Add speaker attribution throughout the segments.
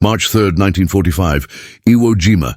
Speaker 1: March 3, 1945, Iwo Jima,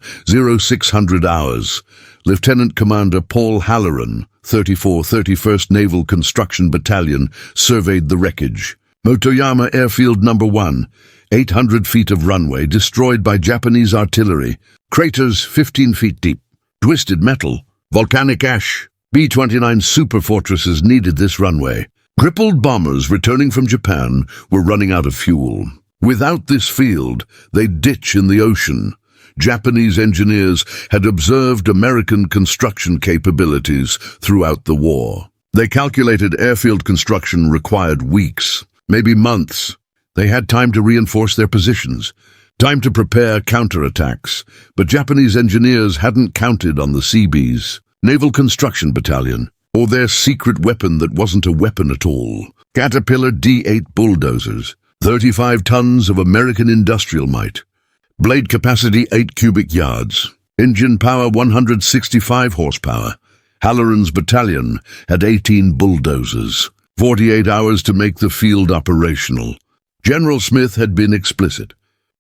Speaker 1: 0600 hours. Lieutenant Commander Paul Halloran, 34th Naval Construction Battalion, surveyed the wreckage. Motoyama Airfield Number One, 800 feet of runway destroyed by Japanese artillery. Craters 15 feet deep. Twisted metal. Volcanic ash. B-29 superfortresses needed this runway. Crippled bombers returning from Japan were running out of fuel. Without this field, they'd ditch in the ocean. Japanese engineers had observed American construction capabilities throughout the war. They calculated airfield construction required weeks, maybe months. They had time to reinforce their positions, time to prepare counterattacks, but Japanese engineers hadn't counted on the Seabees, Naval Construction Battalion, or their secret weapon that wasn't a weapon at all. Caterpillar D8 bulldozers, 35 tons of American industrial might. Blade capacity 8 cubic yards. Engine power 165 horsepower. Halloran's battalion had 18 bulldozers. 48 hours to make the field operational. General Smith had been explicit.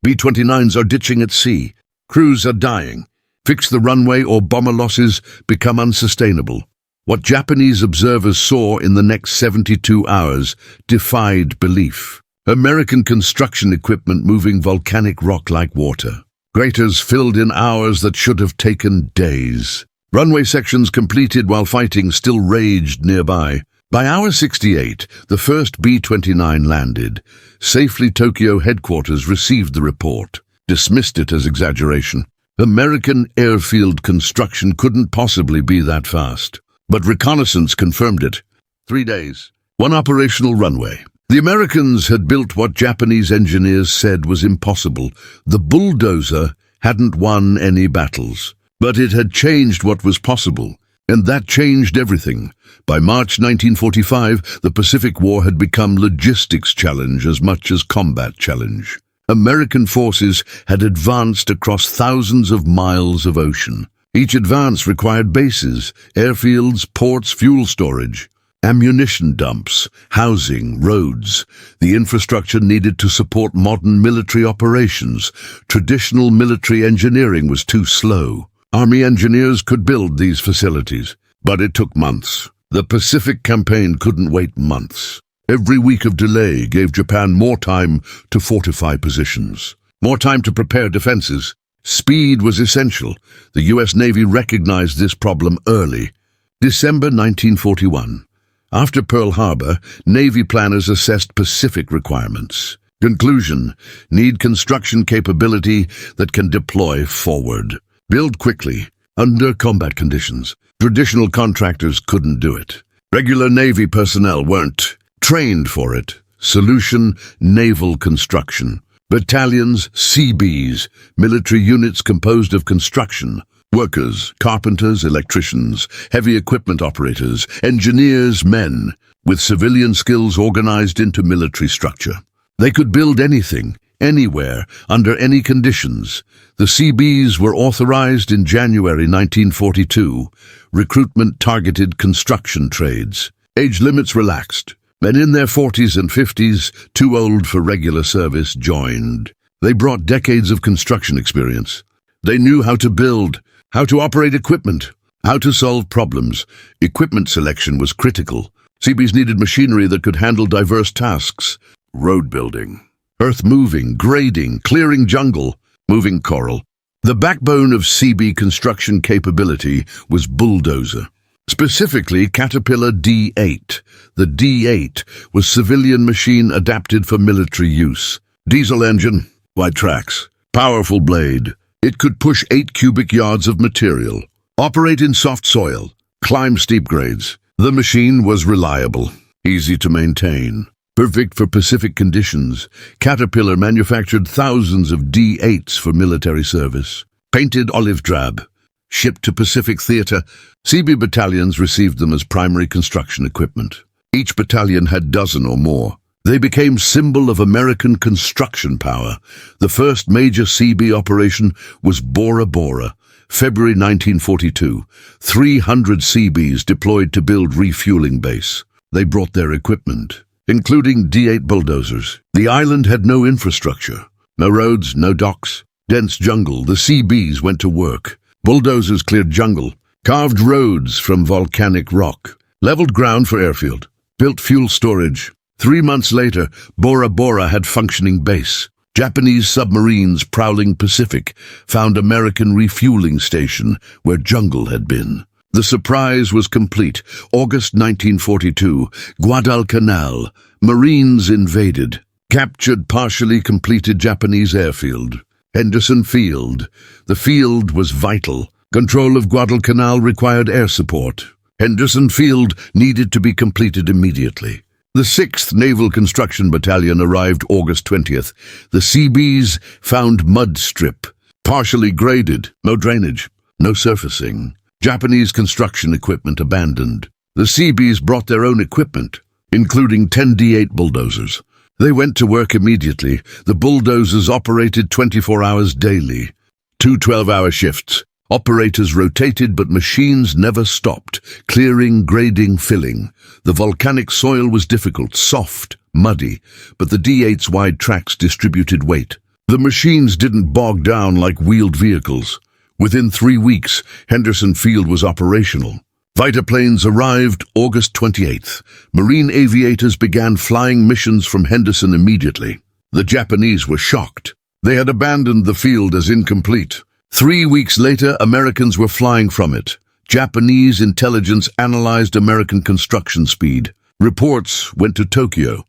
Speaker 1: B-29s are ditching at sea. Crews are dying. Fix the runway or bomber losses become unsustainable. What Japanese observers saw in the next 72 hours defied belief. American construction equipment moving volcanic rock like water. Craters filled in hours that should have taken days. Runway sections completed while fighting still raged nearby. By hour 68, the first B-29 landed. Safely Tokyo headquarters received the report, dismissed it as exaggeration. American airfield construction couldn't possibly be that fast. But reconnaissance confirmed it. 3 days, 1 operational runway. The Americans had built what Japanese engineers said was impossible. The bulldozer hadn't won any battles, but it had changed what was possible, and that changed everything. By March 1945, the Pacific War had become logistics challenge as much as combat challenge. American forces had advanced across thousands of miles of ocean. Each advance required bases, airfields, ports, fuel storage. Ammunition dumps, housing, roads. The infrastructure needed to support modern military operations. Traditional military engineering was too slow. Army engineers could build these facilities, but it took months. The Pacific campaign couldn't wait months. Every week of delay gave Japan more time to fortify positions, more time to prepare defenses. Speed was essential. The U.S. Navy recognized this problem early. December 1941. After Pearl Harbor, Navy planners assessed Pacific requirements. Conclusion: need construction capability that can deploy forward. Build quickly, under combat conditions. Traditional contractors couldn't do it. Regular Navy personnel weren't trained for it. Solution: naval construction. Battalions, Seabees, military units composed of construction workers, carpenters, electricians, heavy equipment operators, engineers, men, with civilian skills organized into military structure. They could build anything, anywhere, under any conditions. The Seabees were authorized in January 1942. Recruitment targeted construction trades. Age limits relaxed. Men in their 40s and 50s, too old for regular service, joined. They brought decades of construction experience. They knew how to build, how to operate equipment, how to solve problems. Equipment selection was critical. Seabees needed machinery that could handle diverse tasks. Road building, earth moving, grading, clearing jungle, moving coral. The backbone of Seabee construction capability was bulldozer. Specifically, Caterpillar D8. The D8 was civilian machine adapted for military use. Diesel engine, wide tracks, powerful blade. It could push 8 cubic yards of material, operate in soft soil, climb steep grades. The machine was reliable, easy to maintain, perfect for Pacific conditions. Caterpillar manufactured thousands of D8s for military service. Painted olive drab, shipped to Pacific Theater. Seabee battalions received them as primary construction equipment. Each battalion had dozen or more. They became symbol of American construction power. The first major Seabee operation was Bora Bora, February 1942. 300 Seabees deployed to build refueling base. They brought their equipment, including D8 bulldozers. The island had no infrastructure, No roads, no docks. Dense jungle. The Seabees went to work. Bulldozers cleared jungle, carved roads from volcanic rock, leveled ground for airfield, built fuel storage. 3 months later, Bora Bora had functioning base. Japanese submarines prowling Pacific found American refueling station where jungle had been. The surprise was complete. August 1942, Guadalcanal. Marines invaded, captured partially completed Japanese airfield. Henderson Field. The field was vital. Control of Guadalcanal required air support. Henderson Field needed to be completed immediately. The 6th Naval Construction Battalion arrived August 20th. The Seabees found mud strip, partially graded, no drainage, no surfacing. Japanese construction equipment abandoned. The Seabees brought their own equipment, including 10 D8 bulldozers. They went to work immediately. The bulldozers operated 24 hours daily. 2 12-hour shifts. Operators rotated, but machines never stopped, clearing, grading, filling. The volcanic soil was difficult, soft, muddy, but the D8's wide tracks distributed weight. The machines didn't bog down like wheeled vehicles. Within 3 weeks, Henderson Field was operational. Fighter planes arrived August 28th. Marine aviators began flying missions from Henderson immediately. The Japanese were shocked. They had abandoned the field as incomplete. 3 weeks later, Americans were flying from it. Japanese intelligence analyzed American construction speed. Reports went to Tokyo.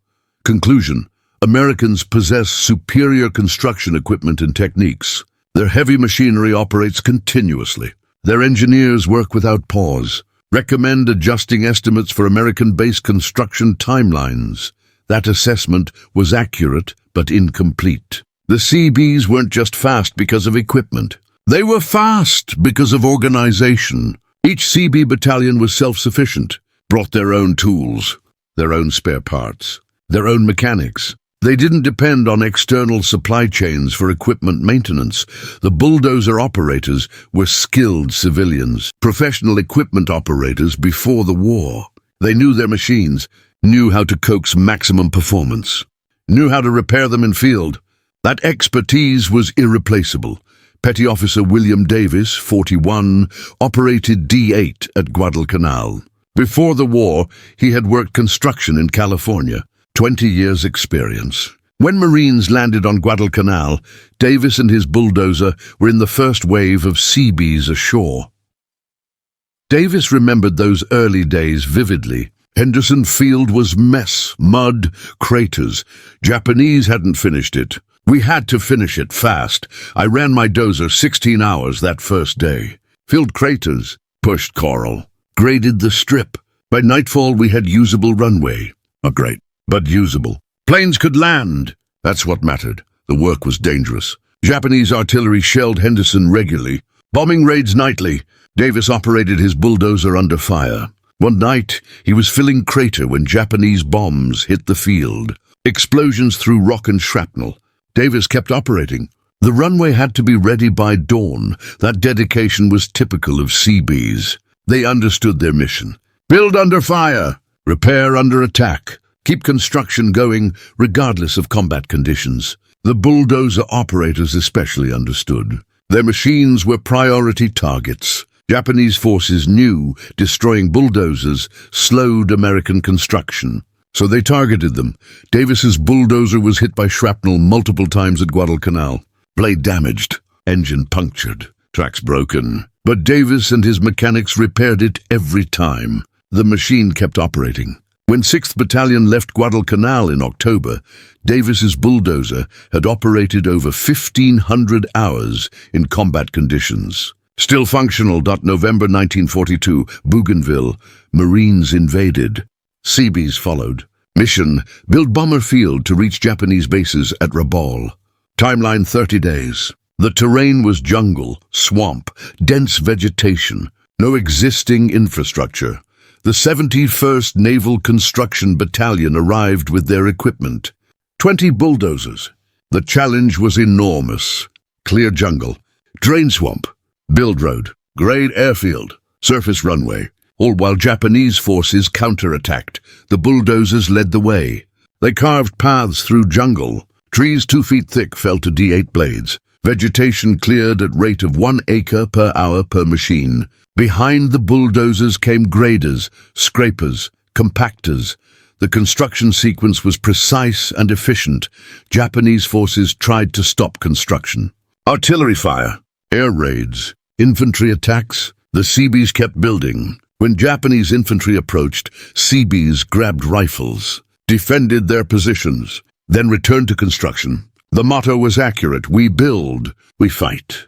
Speaker 1: Conclusion: Americans possess superior construction equipment and techniques. Their heavy machinery operates continuously. Their engineers work without pause. Recommend adjusting estimates for American base construction timelines. That assessment was accurate but incomplete. The Seabees weren't just fast because of equipment. They were fast because of organization. Each Seabee battalion was self-sufficient, brought their own tools, their own spare parts, their own mechanics. They didn't depend on external supply chains for equipment maintenance. The bulldozer operators were skilled civilians, professional equipment operators before the war. They knew their machines, knew how to coax maximum performance, knew how to repair them in field. That expertise was irreplaceable. Petty Officer William Davis, 41, operated D8 at Guadalcanal. Before the war, he had worked construction in California. 20 years' experience. When Marines landed on Guadalcanal, Davis and his bulldozer were in the first wave of Seabees ashore. Davis remembered those early days vividly. Henderson Field was mess, mud, craters. Japanese hadn't finished it. We had to finish it fast. I ran my dozer 16 hours that first day. Filled craters, pushed coral, graded the strip. By nightfall, we had usable runway. Not great, but usable. Planes could land. That's what mattered. The work was dangerous. Japanese artillery shelled Henderson regularly. Bombing raids nightly. Davis operated his bulldozer under fire. One night, he was filling crater when Japanese bombs hit the field. Explosions threw rock and shrapnel. Davis kept operating. The runway had to be ready by dawn. That dedication was typical of Seabees. They understood their mission. Build under fire. Repair under attack. Keep construction going regardless of combat conditions. The bulldozer operators especially understood. Their machines were priority targets. Japanese forces knew destroying bulldozers slowed American construction. So they targeted them. Davis's bulldozer was hit by shrapnel multiple times at Guadalcanal. Blade damaged, engine punctured, tracks broken. But Davis and his mechanics repaired it every time. The machine kept operating. When 6th Battalion left Guadalcanal in October, Davis's bulldozer had operated over 1,500 hours in combat conditions. Still functional. November 1942, Bougainville. Marines invaded. Seabees followed. Mission: build bomber field to reach Japanese bases at Rabaul. Timeline: 30 days. The terrain was jungle, swamp, dense vegetation, no existing infrastructure. The 71st Naval Construction Battalion arrived with their equipment. 20 bulldozers. The challenge was enormous. Clear jungle, drain swamp, build road, grade airfield, surface runway. All while Japanese forces counterattacked. The bulldozers led the way. They carved paths through jungle, Trees 2 feet thick fell to D8 blades. Vegetation cleared at rate of 1 acre per hour per machine. Behind the bulldozers came graders, scrapers, compactors. The construction sequence was precise and efficient. Japanese forces tried to stop construction. Artillery fire, air raids, infantry attacks. The Seabees kept building. When Japanese infantry approached, Seabees grabbed rifles, defended their positions, then returned to construction. The motto was accurate: we build, we fight.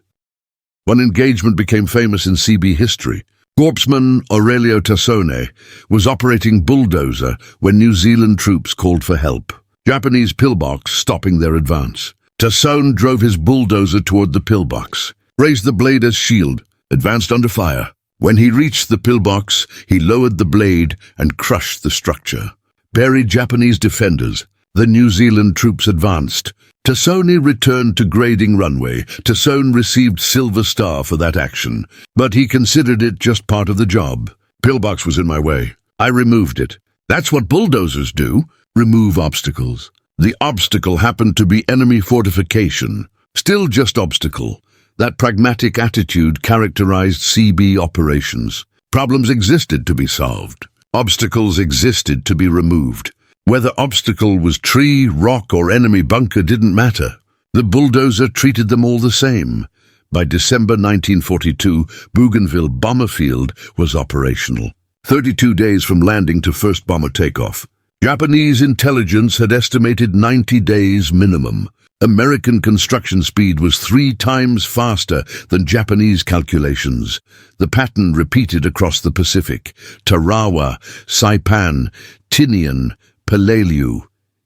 Speaker 1: One engagement became famous in Seabee history. Corpsman Aurelio Tassone was operating Bulldozer when New Zealand troops called for help. Japanese pillbox stopping their advance. Tassone drove his bulldozer toward the pillbox, raised the blade as shield, advanced under fire. When he reached the pillbox, he lowered the blade and crushed the structure. Buried Japanese defenders. The New Zealand troops advanced. Tassone returned to grading runway. Tassone received Silver Star for that action, but he considered it just part of the job. Pillbox was in my way. I removed it. That's what bulldozers do, remove obstacles. The obstacle happened to be enemy fortification. Still just obstacle. That pragmatic attitude characterized CB operations. Problems existed to be solved. Obstacles existed to be removed. Whether obstacle was tree, rock, or enemy bunker didn't matter. The bulldozer treated them all the same. By December 1942, Bougainville Bomber Field was operational. 32 days from landing to first bomber takeoff. Japanese intelligence had estimated 90 days minimum. American construction speed was 3 times faster than Japanese calculations. The pattern repeated across the Pacific. Tarawa, Saipan, Tinian, Peleliu.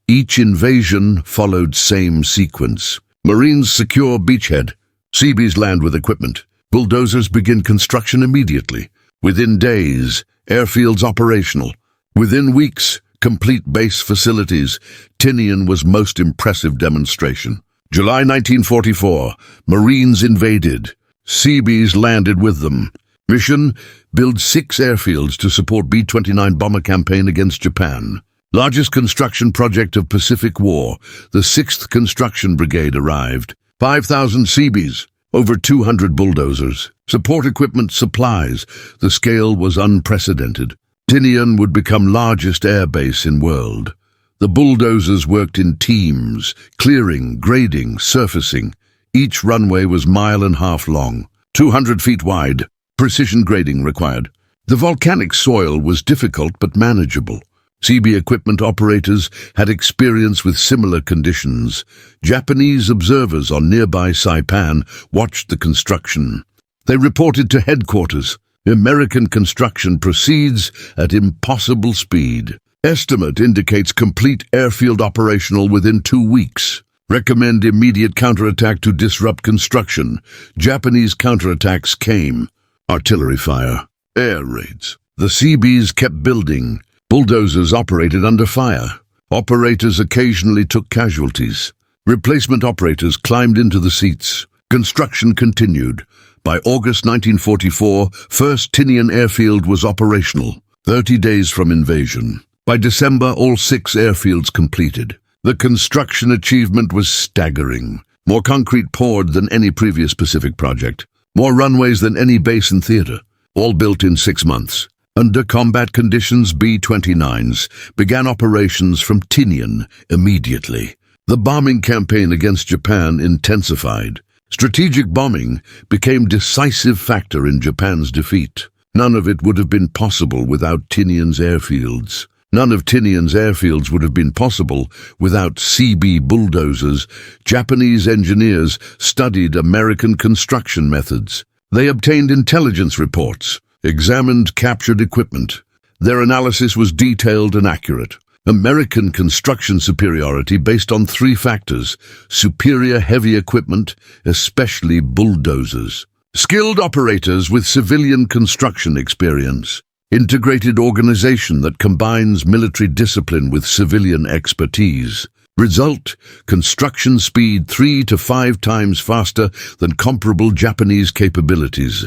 Speaker 1: Each invasion followed same sequence. Marines secure beachhead. Seabees land with equipment. Bulldozers begin construction immediately. Within days, airfields operational. Within weeks, complete base facilities. Tinian was most impressive demonstration. July 1944, Marines invaded. Seabees landed with them. Mission: build 6 airfields to support B-29 bomber campaign against Japan. Largest construction project of Pacific War, the 6th Construction Brigade arrived. 5,000 Seabees, over 200 bulldozers. Support equipment, supplies. The scale was unprecedented. Tinian would become largest air base in world. The bulldozers worked in teams, clearing, grading, surfacing. Each runway was 1.5 miles long, 200 feet wide. Precision grading required. The volcanic soil was difficult but manageable. CB equipment operators had experience with similar conditions. Japanese observers on nearby Saipan watched the construction. They reported to headquarters. American construction proceeds at impossible speed. Estimate indicates complete airfield operational within 2 weeks. Recommend immediate counterattack to disrupt construction. Japanese counterattacks came. Artillery fire. Air raids. The Seabees kept building. Bulldozers operated under fire. Operators occasionally took casualties. Replacement operators climbed into the seats. Construction continued. By August 1944, first Tinian airfield was operational, 30 days from invasion. By December, all 6 airfields completed. The construction achievement was staggering. More concrete poured than any previous Pacific project. More runways than any base and theater. All built in 6 months. Under combat conditions, B-29s began operations from Tinian immediately. The bombing campaign against Japan intensified. Strategic bombing became a decisive factor in Japan's defeat. None of it would have been possible without Tinian's airfields. None of Tinian's airfields would have been possible without CB bulldozers. Japanese engineers studied American construction methods. They obtained intelligence reports, examined captured equipment. Their analysis was detailed and accurate. American construction superiority based on 3 factors: superior heavy equipment, especially bulldozers, skilled operators with civilian construction experience, integrated organization that combines military discipline with civilian expertise. Result: construction speed 3 to 5 times faster than comparable Japanese capabilities.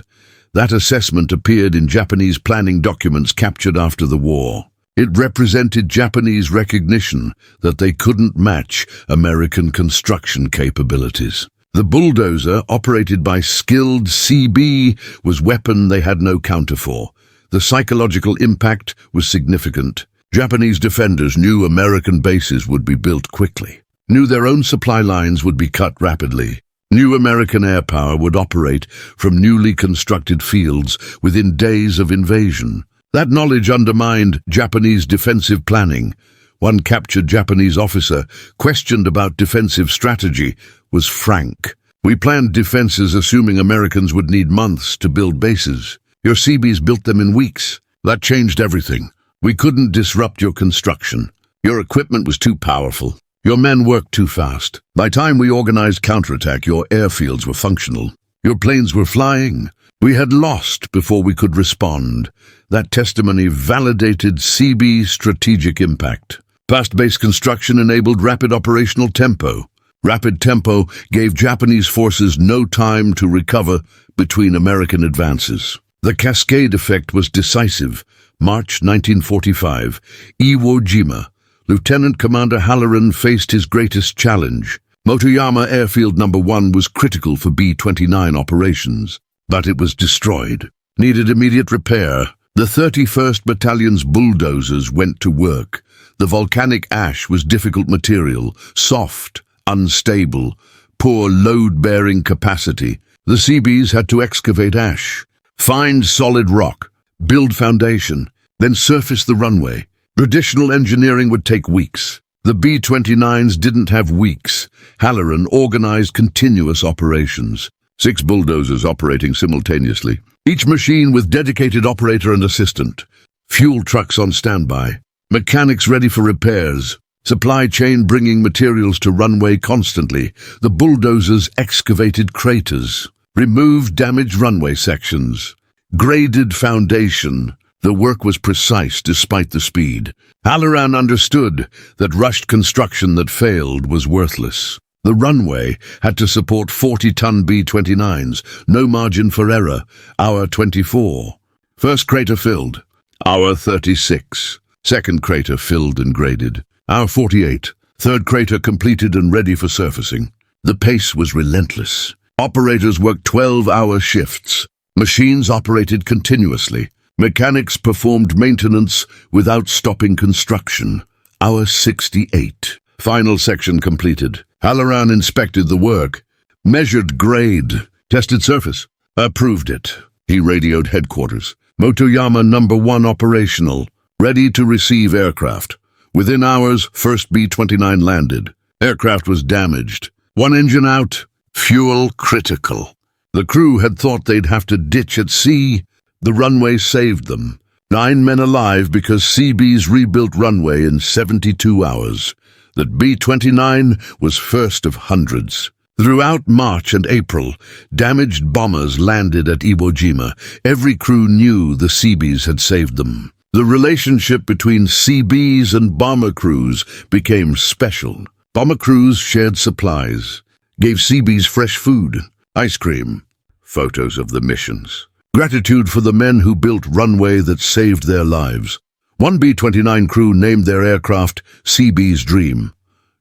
Speaker 1: That assessment appeared in Japanese planning documents captured after the war. It represented Japanese recognition that they couldn't match American construction capabilities. The bulldozer, operated by skilled Seabees, was a weapon they had no counter for. The psychological impact was significant. Japanese defenders knew American bases would be built quickly, knew their own supply lines would be cut rapidly. New American air power would operate from newly constructed fields within days of invasion. That knowledge undermined Japanese defensive planning. One captured Japanese officer, questioned about defensive strategy, was frank. "We planned defenses assuming Americans would need months to build bases. Your Seabees built them in weeks. That changed everything. We couldn't disrupt your construction. Your equipment was too powerful. Your men worked too fast. By the time we organized counterattack, your airfields were functional. Your planes were flying. We had lost before we could respond." That testimony validated Seabees' strategic impact. Fast base construction enabled rapid operational tempo. Rapid tempo gave Japanese forces no time to recover between American advances. The cascade effect was decisive. March 1945, Iwo Jima. Lieutenant Commander Halloran faced his greatest challenge. Motoyama Airfield Number One was critical for B-29 operations, but it was destroyed. Needed immediate repair. The 31st Battalion's bulldozers went to work. The volcanic ash was difficult material, soft, unstable, poor load-bearing capacity. The Seabees had to excavate ash, find solid rock, build foundation, then surface the runway. Traditional engineering would take weeks. The B-29s didn't have weeks. Halloran organized continuous operations. 6 bulldozers operating simultaneously, each machine with dedicated operator and assistant. Fuel trucks on standby. Mechanics ready for repairs. Supply chain bringing materials to runway constantly. The bulldozers excavated craters, removed damaged runway sections, graded foundation. The work was precise despite the speed. Halloran understood that rushed construction that failed was worthless. The runway had to support 40-ton B-29s, no margin for error. Hour 24. First crater filled. Hour 36. Second crater filled and graded. Hour 48. Third crater completed and ready for surfacing. The pace was relentless. Operators worked 12-hour shifts. Machines operated continuously. Mechanics performed maintenance without stopping construction. Hour 68. Final section completed. Halloran inspected the work, measured grade, tested surface, approved it. He radioed headquarters. Motoyama Number One operational, ready to receive aircraft. Within hours, first B-29 landed. Aircraft was damaged. One engine out, fuel critical. The crew had thought they'd have to ditch at sea. The runway saved them. 9 men alive because Seabees rebuilt runway in 72 hours. That B-29 was first of hundreds. Throughout March and April, damaged bombers landed at Iwo Jima. Every crew knew the Seabees had saved them. The relationship between Seabees and bomber crews became special. Bomber crews shared supplies, gave Seabees fresh food, ice cream, photos of the missions. Gratitude for the men who built runway that saved their lives. One B-29 crew named their aircraft Seabees Dream.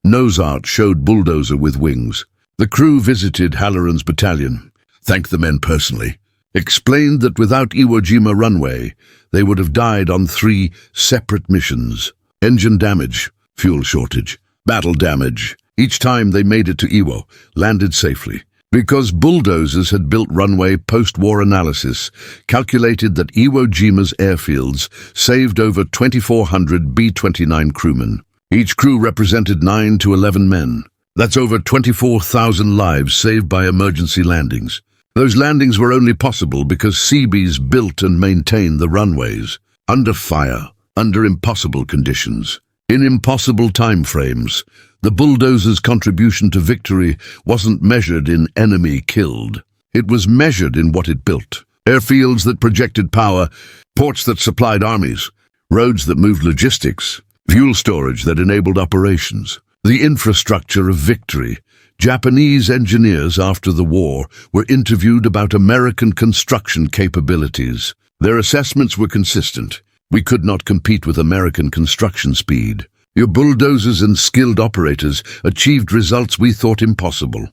Speaker 1: Nose art showed bulldozer with wings. The crew visited Halloran's battalion, thanked the men personally, explained that without Iwo Jima runway, they would have died on 3 separate missions. Engine damage, fuel shortage, battle damage. Each time they made it to Iwo, landed safely. Because bulldozers had built runway, post-war analysis calculated that Iwo Jima's airfields saved over 2,400 B-29 crewmen. Each crew represented 9 to 11 men. That's over 24,000 lives saved by emergency landings. Those landings were only possible because Seabees built and maintained the runways, under fire, under impossible conditions, in impossible time frames. The bulldozer's contribution to victory wasn't measured in enemy killed. It was measured in what it built. Airfields that projected power, ports that supplied armies, roads that moved logistics, fuel storage that enabled operations. The infrastructure of victory. Japanese engineers after the war were interviewed about American construction capabilities. Their assessments were consistent. We could not compete with American construction speed. Your bulldozers and skilled operators achieved results we thought impossible.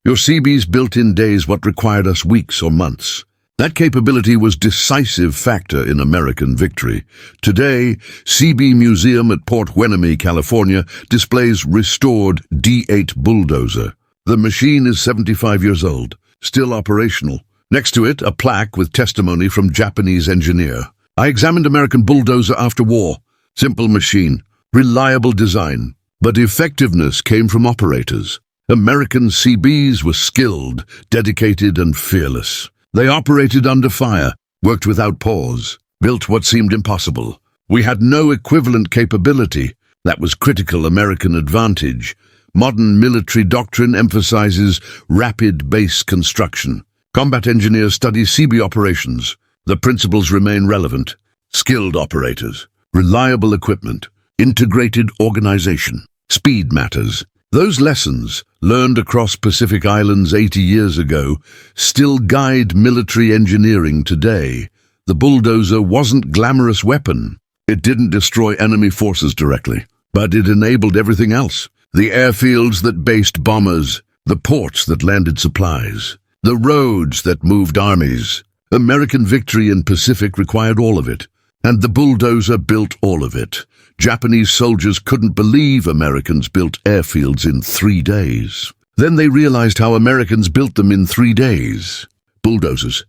Speaker 1: Your Seabees built in days what required us weeks or months. That capability was a decisive factor in American victory. Today, Seabee Museum at Port Hueneme, California, displays restored D8 bulldozer. The machine is 75 years old, still operational. Next to it, a plaque with testimony from Japanese engineer. I examined American bulldozer after war. Simple machine, reliable design, but effectiveness came from operators. American Seabees were skilled, dedicated, and fearless. They operated under fire, worked without pause, built what seemed impossible. We had no equivalent capability. That was critical American advantage. Modern military doctrine emphasizes rapid base construction. Combat engineers study Seabee operations. The principles remain relevant. Skilled operators, reliable equipment, integrated organization. Speed matters. Those lessons, learned across Pacific Islands 80 years ago, still guide military engineering today. The bulldozer wasn't a glamorous weapon. It didn't destroy enemy forces directly, but it enabled everything else. The airfields that based bombers, the ports that landed supplies, the roads that moved armies. American victory in Pacific required all of it, and the bulldozer built all of it. Japanese soldiers couldn't believe Americans built airfields in 3 days. Then they realized how Americans built them in 3 days. Bulldozers,